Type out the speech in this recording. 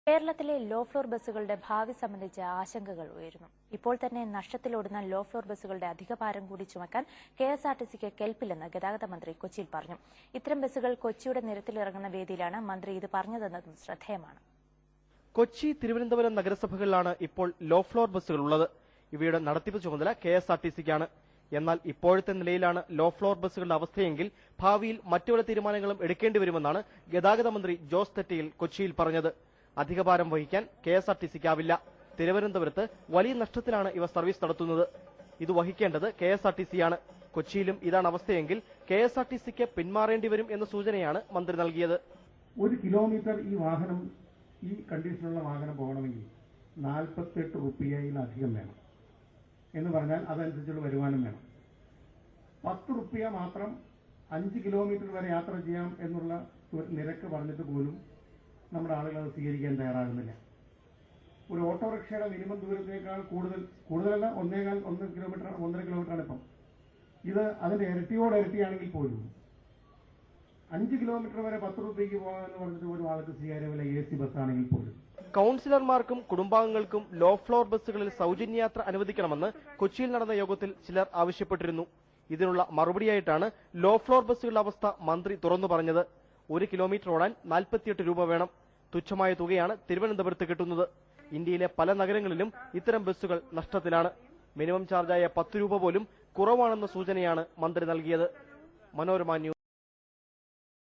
കേരളത്തിലെ low floor ബസ്സുകളുടെ ഭാവി സംബന്ധിച്ച ആശങ്കകൾ ഉയരുന്നു. ഇപ്പോൾ തന്നെ നഷ്ടത്തിലോടുന്ന ലോ ഫ്ലോർ ബസ്സുകളുടെ അധികഭാരം കൂടി ചുമക്കാൻ കെഎസ്ആർടിസിക്ക് കെൽപ്പില്ലെന്ന് ഗതാഗത മന്ത്രി കൊച്ചിയിൽ പറഞ്ഞു. ഇത്തരം ബസ്സുകൾ കൊച്ചിയുടെ നിരത്തിലിറങ്ങുന്ന വേദിയിലാണ് മന്ത്രി ഇത് പറഞ്ഞതെന്നതും ശ്രദ്ധേയമാണ്. കൊച്ചി, തിരുവനന്തപുരം നഗരസഭകളിലാണ് ഇപ്പോൾ ലോ ഫ്ലോർ ബസ്സുകൾ ഉള്ളത്. ഇവയുടെ നടത്തിപ്പ് ചുമതല കെഎസ്ആർടിസിക്കാണ്. എന്നാൽ ഇപ്പോഴത്തെ നിലയിലാണ് ലോ ഫ്ലോർ ബസ്സുകളുടെ അവസ്ഥയെങ്കിൽ ഭാവിയിൽ മറ്റു പല തീരുമാനങ്ങളും എടുക്കേണ്ടി വരുമെന്നാണ് ഗതാഗത മന്ത്രി ജോസ് തെറ്റയിൽ കൊച്ചിയിൽ പറഞ്ഞത്. അധികഭാരം വഹിക്കാൻ കെഎസ്ആർടിസിക്കാവില്ല. തിരുവനന്തപുരത്ത് വലിയ നഷ്ടത്തിലാണ് ഇവ സർവീസ് നടത്തുന്നത്. ഇത് വഹിക്കേണ്ടത് കെഎസ്ആർടിസിയാണ്. കൊച്ചിയിലും ഇതാണ് അവസ്ഥയെങ്കിൽ കെഎസ്ആർടിസിക്ക് പിന്മാറേണ്ടി വരും എന്ന സൂചനയാണ് മന്ത്രി നൽകിയത്. 1 കിലോമീറ്റർ ഈ കണ്ടീഷനുള്ള വാഹനം പോകണമെങ്കിൽ 48 രൂപയിലധികം വേണം എന്ന് പറഞ്ഞാൽ അതനുസരിച്ചുള്ള വരുമാനം വേണം. 10 രൂപ മാത്രം 5 കിലോമീറ്റർ വരെ യാത്ര ചെയ്യാം എന്നുള്ള നിരക്ക് പറഞ്ഞിട്ട് പോലും നമ്മുടെ ആളുകൾ അത് സ്വീകരിക്കാൻ തയ്യാറാകുന്നില്ല. ഒരു ഓട്ടോറിക്ഷയുടെ മിനിമം ദൂരത്തേക്കാൾ കൂടുതലല്ല, 1.5 കിലോമീറ്ററാണ് ഇപ്പം. ഇത് അതിന്റെ ഇരട്ടിയാണെങ്കിൽ പോലും 5 കിലോമീറ്റർ വരെ 10 രൂപയ്ക്ക് പോകാമെന്ന് പറഞ്ഞിട്ട് ഒരു ആൾക്ക് സ്വീകാര്യമല്ല AC ബസ്സാണെങ്കിൽ പോലും. കൌൺസിലർമാർക്കും കുടുംബാംഗങ്ങൾക്കും ലോ ഫ്ലോർ ബസ്സുകളിൽ സൗജന്യയാത്ര അനുവദിക്കണമെന്ന് കൊച്ചിയിൽ നടന്ന യോഗത്തിൽ ചിലർ ആവശ്യപ്പെട്ടിരുന്നു. ഇതിനുള്ള മറുപടിയായിട്ടാണ് ലോ ഫ്ലോർ ബസ്സുകളുടെ അവസ്ഥ മന്ത്രി തുറന്നു പറഞ്ഞത്. 1 കിലോമീറ്റർ ഓടാൻ 48 രൂപ വേണം. തുച്ഛമായ തുകയാണ് തിരുവനന്തപുരത്ത് കിട്ടുന്നത്. ഇന്ത്യയിലെ പല നഗരങ്ങളിലും ഇത്തരം ബസ്സുകൾ നഷ്ടത്തിലാണ്. മിനിമം ചാർജായ 10 രൂപ പോലും കുറവാണെന്ന സൂചനയാണ് മന്ത്രി നൽകിയത്. മനോരമ ന്യൂസ്.